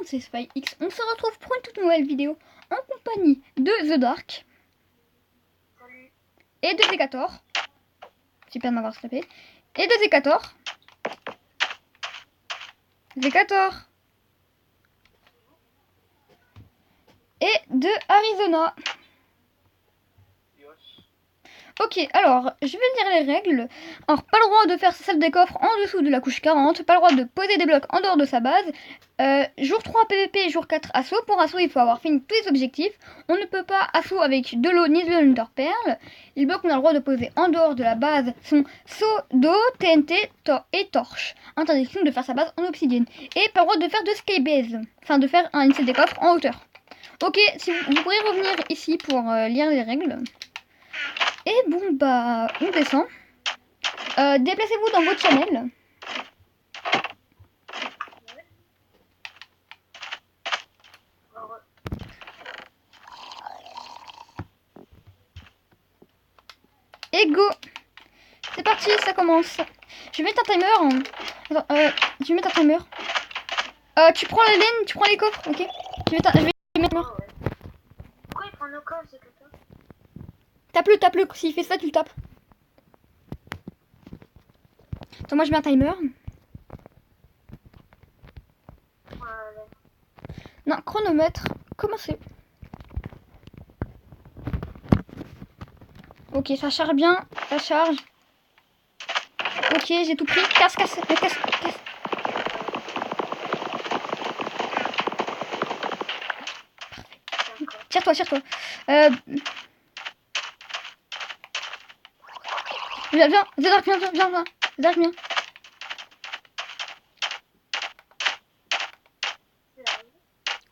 c'est SpyX. On se retrouve pour une toute nouvelle vidéo en compagnie de The Dark. Salut. Et de Z14. Super de m'avoir snappé. Et de Z14. Z14. Et de Arizona. Ok, alors, je vais lire les règles. Alors, pas le droit de faire sa salle des coffres en dessous de la couche 40. Pas le droit de poser des blocs en dehors de sa base. Jour 3 PVP, jour 4 assaut. Pour assaut, il faut avoir fini tous les objectifs. On ne peut pas assaut avec de l'eau ni de l'Underpearl. Les blocs qu'on a le droit de poser en dehors de la base sont seau d'eau, TNT et torche. Interdiction de faire sa base en obsidienne. Et pas le droit de faire de skybase. Enfin, de faire une salle des coffres en hauteur. Ok, si vous pourrez revenir ici pour lire les règles. Et bon, bah, on descend. Déplacez-vous dans votre channel. Et go. C'est parti, ça commence. Je vais mettre un timer. Attends, je vais mettre un timer. Tu prends la laine, tu prends les coffres, ok. Je vais mettre un timer. Pourquoi il prend nos coffres, c'est que toi? Tape-le. S'il fait ça, tu le tapes. Attends, moi je mets un timer. Non, chronomètre. Commencez. Ok, ça charge bien. Ça charge. Ok, j'ai tout pris. Casse. Tire-toi. Viens. Zédark, viens. Zédark, viens.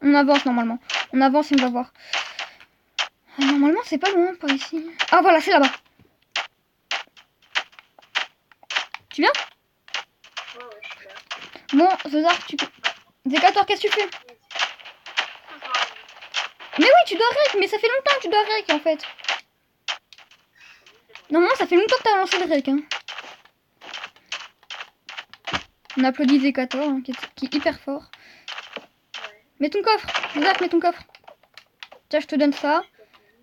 On avance normalement. On avance et on va voir. Normalement, c'est pas loin par ici. Ah voilà, c'est là-bas. Tu viens? Ouais, je suis là. Bon, Zédark, tu peux... Z14, qu'est-ce que tu fais? Mais oui, tu dois rec, mais ça fait longtemps que tu dois rec en fait. Normalement, ça fait longtemps que t'as lancé le rec. Hein. On applaudit Z14, hein, qui est hyper fort. Ouais. Mets ton coffre, Zédark, mets ton coffre. Tiens, je te donne ça.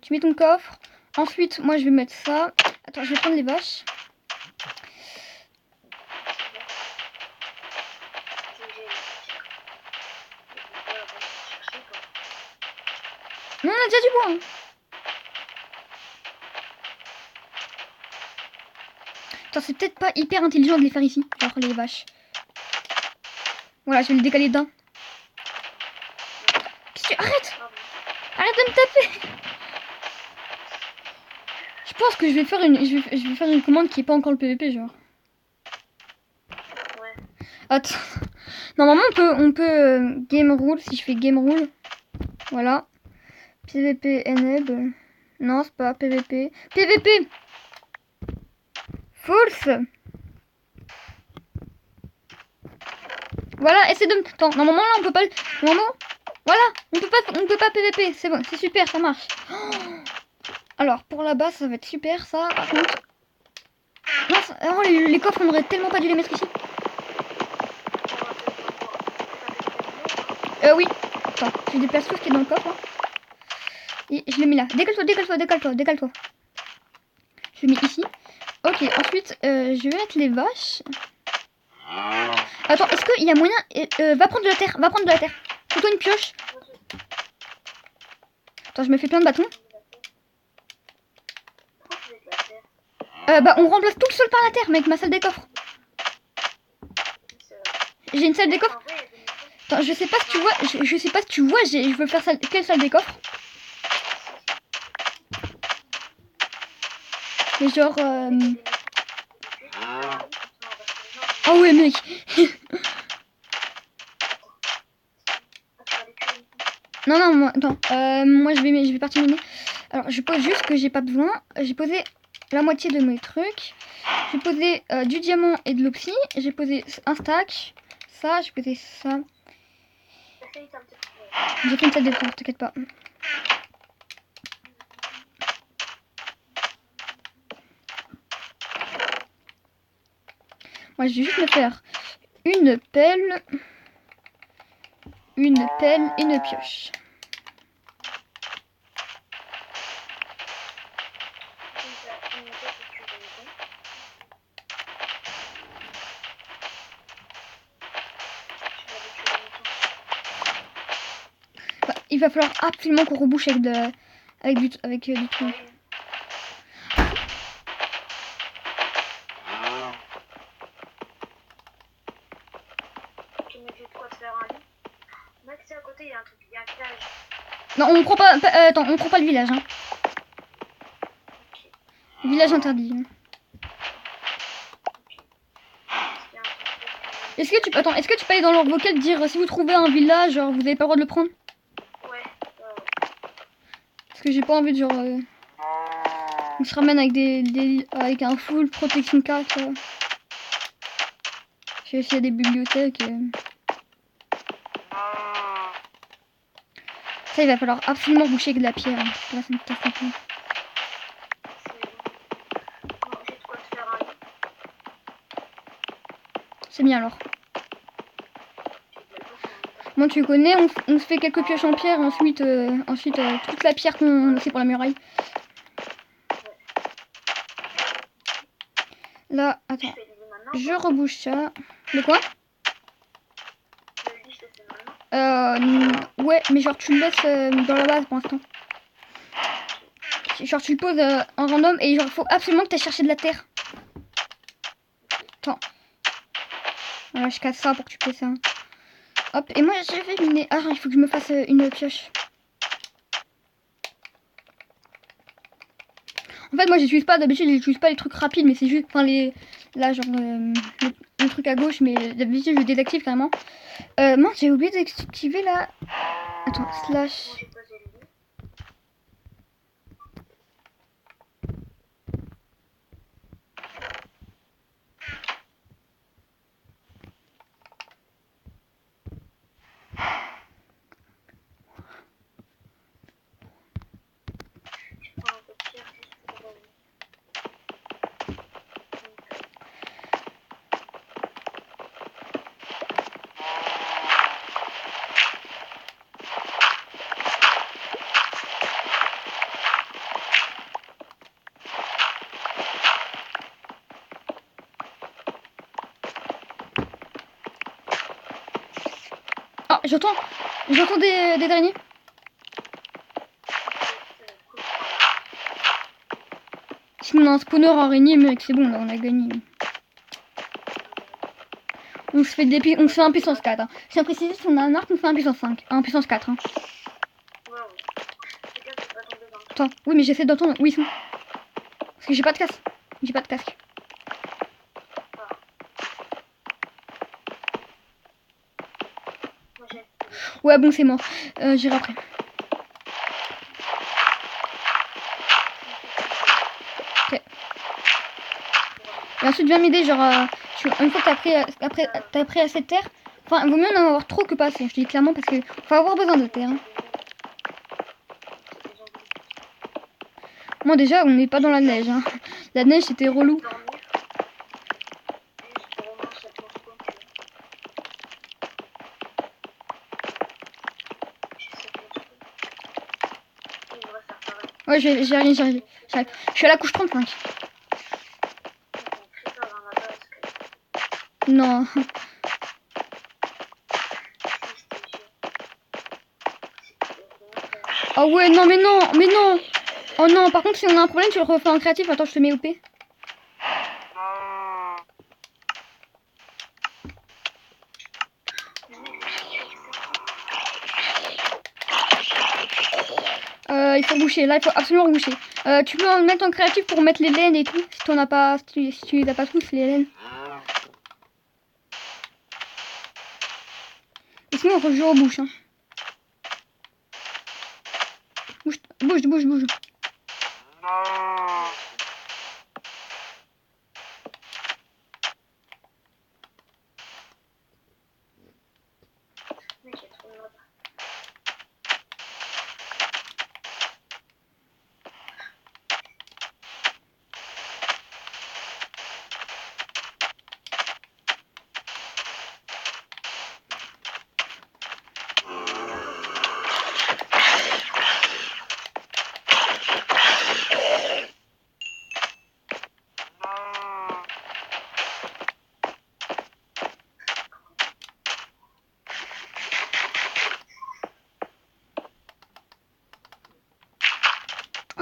Tu mets ton coffre. Ensuite, moi, je vais mettre ça. Attends, je vais prendre les vaches. Non, on a déjà du bois. Hein. Attends, c'est peut-être pas hyper intelligent de les faire ici. Genre les vaches. Voilà, je vais le décaler d'un. Qu'est-ce que tu... Arrête de me taper. Je pense que je vais faire une commande qui est pas encore le PVP, genre. Ouais. Attends. Normalement, on peut game rule, si je fais game rule. Voilà. PVP enable. Non, c'est pas PVP. PVP false. Voilà, essaie de me... Attends, normalement là on peut pas... Normalement, voilà, on peut pas PVP, c'est bon, c'est super, ça marche. Oh, alors, pour la base, ça va être super, ça, par contre... Non, oh, les coffres, on aurait tellement pas dû les mettre ici. Oui. Attends, je déplace tout ce qui est dans le coffre, là. Et je le mets là. Décale-toi. Je le mets ici. Ok, ensuite, je vais mettre les vaches. Attends, est-ce qu'il y a moyen... va prendre de la terre. Fais-toi une pioche. Attends, je me fais plein de bâtons. Bah, on remplace tout le sol par la terre, mec, ma salle des coffres. J'ai une salle des coffres. Attends, je sais pas si tu vois, je sais pas si tu vois, je veux faire quelle salle des coffres. Mais genre... Ah ouais, mec. Non, moi, attends. Moi, je vais partir miner. Alors, je pose juste que j'ai pas besoin. J'ai posé la moitié de mes trucs. J'ai posé du diamant et de l'opsie. J'ai posé un stack. Ça, j'ai posé ça. J'ai fait une salle de coffre, t'inquiète pas. Moi, je vais juste me faire une pelle. une pelle et une pioche. Bah, il va falloir absolument qu'on rebouche avec du tout. Mec, c'est à côté, il y a un truc, il y a un village. Non, on prend pas, attends, on prend pas le village. Hein. Village interdit. Hein. Est-ce que tu peux aller dans leur vocal dire si vous trouvez un village, genre vous avez pas le droit de le prendre? Ouais. Parce que j'ai pas envie de genre on se ramène avec avec un full protection 4. Je sais s'il y a des bibliothèques. Ça il va falloir absolument boucher avec de la pierre. Hein. Là, ça me casse un peu. Bon, j'ai de quoi te faire un lit. C'est bien alors. Bon tu connais, on se fait quelques pioches en pierre et ensuite toute la pierre qu'on a fait pour la muraille. Là, attends, je rebouche ça. De quoi? Le lit, je le fais maintenant. Ouais, mais genre tu le laisses dans la base pour l'instant. Genre tu le poses en random et genre faut absolument que tu ailles chercher de la terre. Attends. Voilà, je casse ça pour que tu poses ça. Hop, et moi j'ai fait miner. Ah, il faut que je me fasse une pioche. En fait, moi j'utilise pas, d'habitude j'utilise pas les trucs rapides, mais c'est juste, enfin là genre le truc à gauche, mais d'habitude je le désactive carrément. Mince, j'ai oublié d'activer là. Attends, slash. Moi, j'ai posé le lit. Je prends un peu de pierre juste pour... Ah, j'entends des araignées. Si on a un spawner araignée, mec, c'est bon, là, on a gagné. On se fait un puissance 4. Hein. Je tiens à préciser, si on a un arc, on fait un puissance 5. Un puissance 4. Hein. Ouais. Fais gaffe de pas tomber dans le... Attends, oui, mais j'essaie d'entendre où ils sont. Parce que j'ai pas de casque. J'ai pas de casque. Moi, j'ai... Ouais, bon, c'est mort. J'irai après. Ok. Et ensuite, viens m'aider, genre, une fois que t'as pris assez de terre, enfin, vaut mieux en avoir trop que pas assez. Je te dis clairement parce que faut avoir besoin de terre. Hein. Moi, déjà, on n'est pas dans la neige. Hein. La neige, c'était relou. Ouais, j'arrive. Je suis à la couche 35. Non. Oh ouais, non, mais non, mais non. Oh non, par contre, si on a un problème, tu le refais en créatif. Attends, je te mets OP. Il faut boucher. Là, il faut absolument boucher. Tu peux en mettre en créatif pour mettre les laines et tout. Si tu as pas, si tu les as pas tous, les laines. Et sinon, il faut que je rebouche. Hein. Bouge.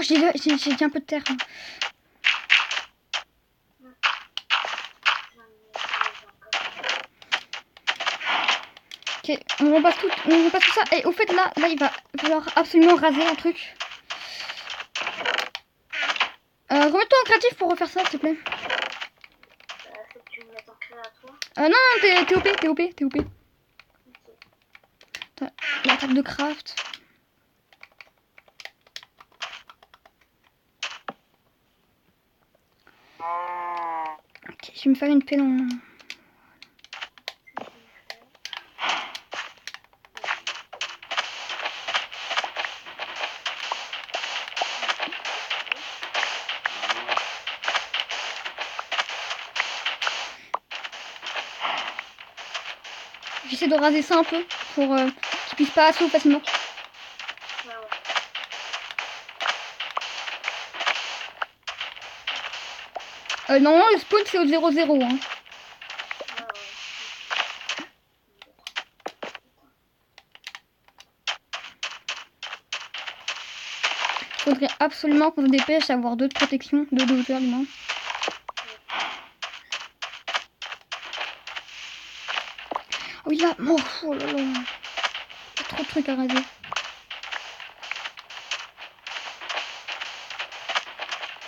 j'ai un peu de terre. Ok, on repasse tout ça. Et au fait, là, il va falloir absolument raser un truc. Remets-toi en créatif pour refaire ça, s'il te plaît. Faut que tu me mettes en créa à toi. Non, t'es OP. Attends, la table de craft. Ok, je vais me faire une pelle en... J'essaie de raser ça un peu pour qu'il puisse pas assaut facilement. Normalement le spawn c'est au 0-0 hein. Faudrait absolument qu'on se dépêche à avoir d'autres protections de hauteur du moins. Oh il a... Oh là là. Il y a trop de trucs à raser.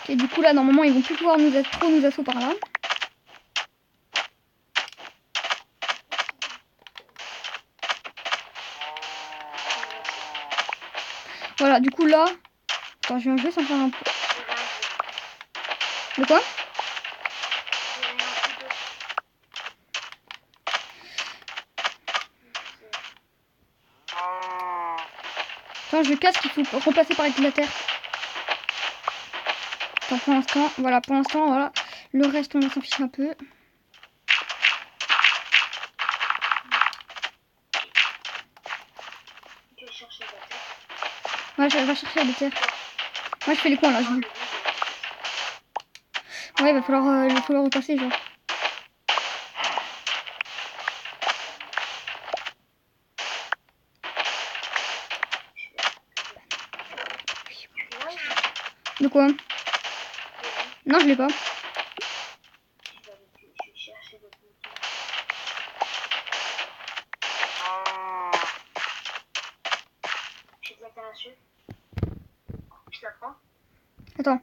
Et du coup là normalement ils vont plus pouvoir nous assaut par là. Voilà du coup là. Attends je vais juste en faire un peu. De quoi? Attends je casse qu'il faut remplacer par avec de la terre. Attends pour l'instant, voilà, le reste on s'en fiche un peu. Ouais, je vais chercher la terre. Moi je fais les coins là, je veux. Ouais, il va falloir repasser genre. De quoi? Non, je l'ai pas. Attends.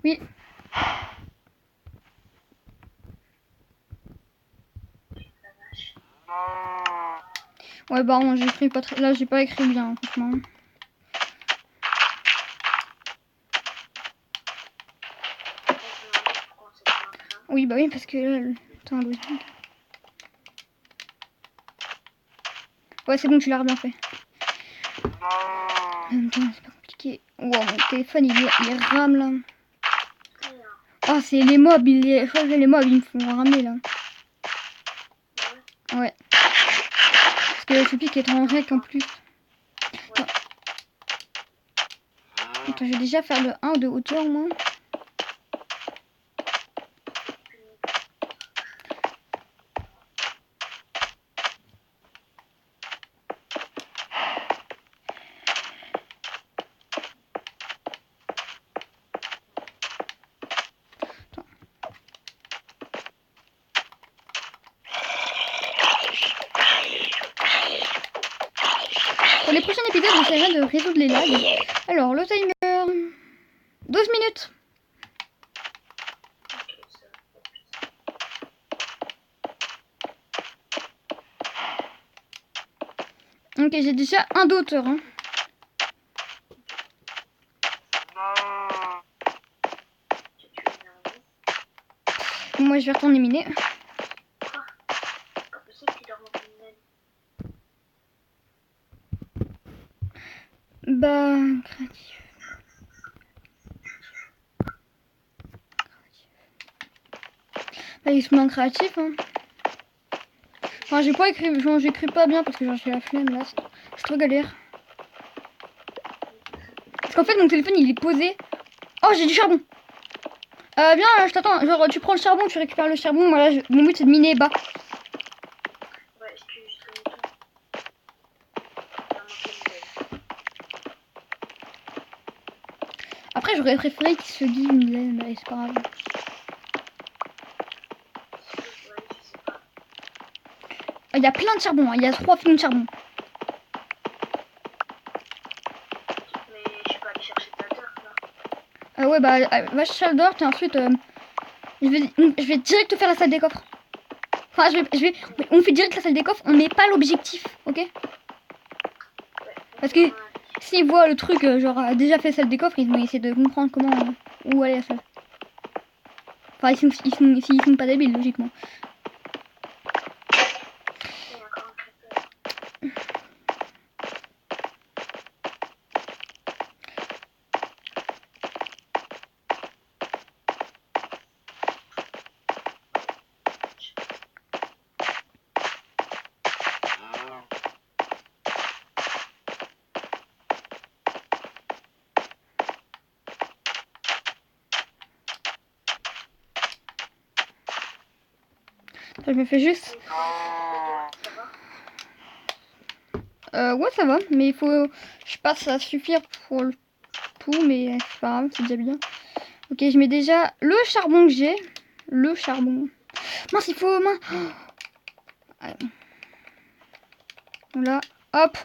Oui. Ouais, bah non, j'écris pas très... Là, j'ai pas écrit bien, franchement. Oui, bah oui, parce que... Attends, ouais, c'est bon, tu l'as bien fait. En même temps, c'est pas compliqué. Wow, mon téléphone, il rame, là. Oh, c'est les mobs, les mobs, ils me font ramer, là. Ouais. Parce que je pique est en rec, en plus. Attends, je vais déjà faire le 1 de hauteur, moi. Pour les prochains épisodes, j'essaierai de résoudre les lags. Alors, le timer... 12 minutes. Ok, j'ai déjà un d'auteur. Hein. Moi, je vais retourner miner. Bah, créatif. Bah, ils sont en créatif. Hein. Enfin, j'ai pas écrit, j'écris pas bien parce que j'ai la flemme là. C'est trop galère. Parce qu'en fait, mon téléphone il est posé. Oh, j'ai du charbon. Viens, je t'attends. Genre, tu prends le charbon, tu récupères le charbon. Moi, là, mon but c'est de miner bas. Après, j'aurais préféré qu'il se guide une laine, mais c'est pas grave. Il y a plein de charbon, hein. Il y a 3 filons de charbon. Mais je suis pas allée chercher de la dirt là. Ouais, bah, va chercher le dirt et ensuite, je vais direct faire la salle des coffres. Enfin, on fait direct la salle des coffres, on met pas l'objectif, ok? Ouais. Parce que s'ils voient le truc, genre, déjà fait la salle des coffres, ils vont essayer de comprendre comment, où aller la salle. Enfin, ils sont pas débiles, logiquement. Il y a encore un creeper. Je me fais juste... Ça va? Ouais, ça va, mais il faut... Je pense à suffire pour le tout, mais c'est pas grave, c'est déjà bien. Ok, je mets déjà le charbon que j'ai. Le charbon. Mince, il faut... Mince. Allez. Voilà, hop.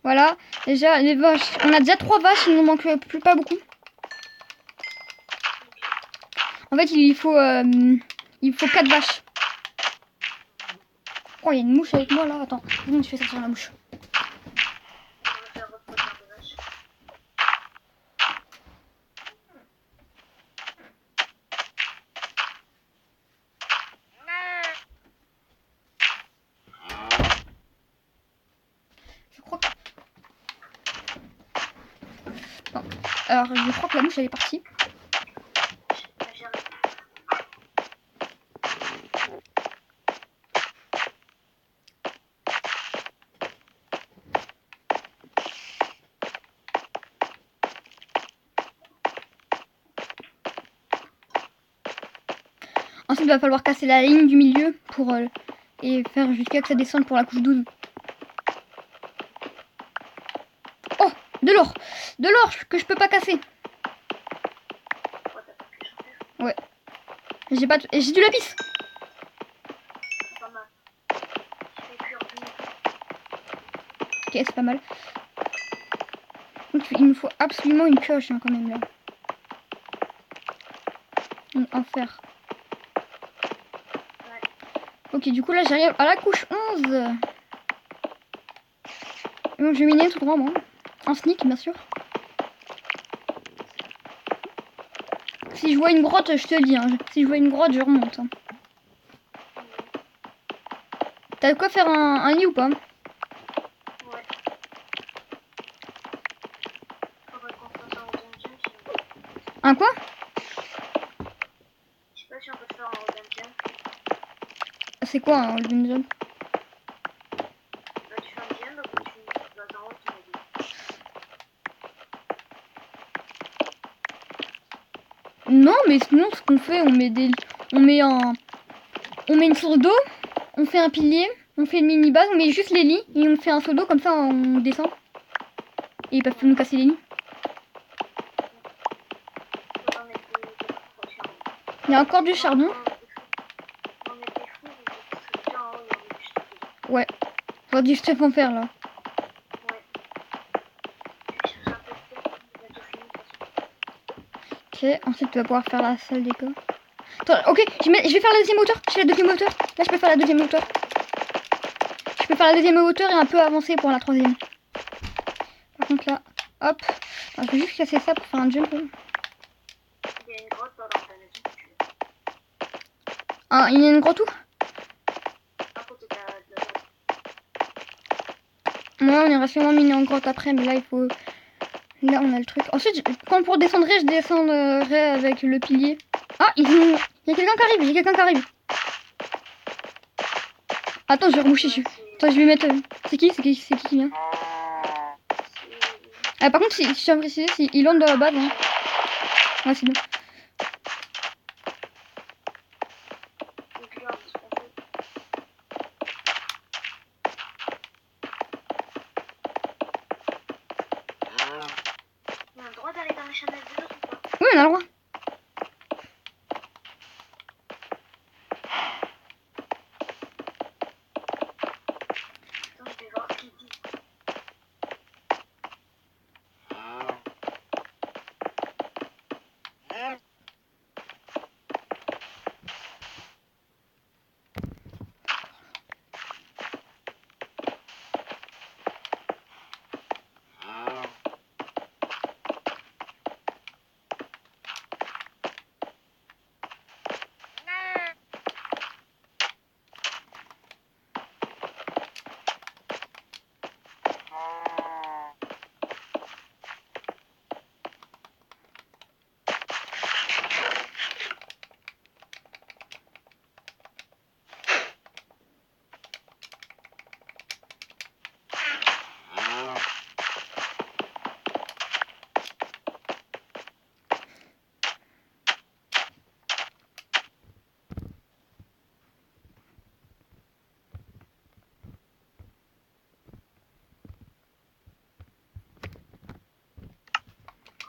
Voilà, déjà les vaches. On a déjà 3 vaches, il nous manque plus pas beaucoup. En fait, il faut 4 vaches. Oh, il y a une mouche avec moi là. Attends, je fais sortir la mouche. On va faire reproduire des vaches. Je crois que... Non. Alors, je crois que la mouche elle est partie. J'arrive. Ensuite, il va falloir casser la ligne du milieu pour et faire jusqu'à que ça descende pour la couche 12. Oh, de l'or. De l'or que je peux pas casser. Pourquoi t'as pas pu changer? Ouais. J'ai pas... J'ai du lapis. C'est pas mal. Je fais cuire du mouton. Ok, c'est pas mal. Donc, il me faut absolument une pioche hein, quand même là. En fer. Ouais. Ok, du coup là j'arrive à la couche 11. Et donc je vais miner tout droit moi. En sneak bien sûr. Si je vois une grotte, je te le dis. Hein. Si je vois une grotte, je remonte. Hein. T'as de quoi faire un lit ou pas? Ouais. Faudrait qu'on fasse un dungeon sinon. Un quoi? Je sais pas si on peut faire un dungeon. C'est quoi un dungeon? Bah tu fais un dungeon, donc tu vas en haut, tu m'as dit. Non, mais sinon ce qu'on fait, on met des... On met une source d'eau, on fait un pilier, on fait une mini base, on met juste les lits et on fait un seau d'eau comme ça on descend. Et ils peuvent nous casser les lits. Faudra mettre des charbon. Il y a encore du charbon. On met des fous, c'est bien en haut, il y a du charbon. Ouais. Faut du stuff en fer là. Ouais. Je cherche un peu de terre, bientôt fini de toute façon. Ok, ensuite tu vas pouvoir faire la salle des coffres. Attends, ok, je vais faire la deuxième hauteur. J'ai la deuxième hauteur. Là je peux faire la deuxième hauteur. Je peux faire la deuxième hauteur et un peu avancer pour la troisième. Par contre là, hop. Alors, je vais juste casser ça pour faire un jump. Il y a une grotte dans la maison si tu veux. Ah, il y a une grotte où? À côté de la base. Moi on ira sûrement miner en grotte après, mais là il faut... Là on a le truc. Ensuite, quand pour descendre, je descendrai avec le pilier. Ah, il y a quelqu'un qui arrive, il y a quelqu'un qui arrive. Attends, je vais reboucher dessus. Attends, je vais mettre... C'est qui qui vient? Ah, par contre, si je tiens à préciser, il entre dans la base. Hein. Ouais, c'est bon. Donc regarde ce qu'on fait. on a le droit. Attends, je vais voir ce qu'ils disent.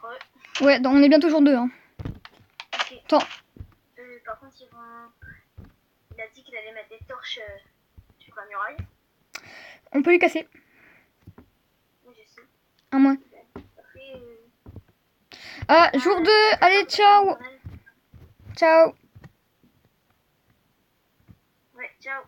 Ouais. Ouais, on est bien toujours deux. Hein. Ok. Attends. Par contre, il a dit qu'il allait mettre des torches sur la muraille. On peut les casser. Oui, je sais. Un moins. Après, Ah, jour 2. Allez, ciao. Ciao. Ouais, ciao.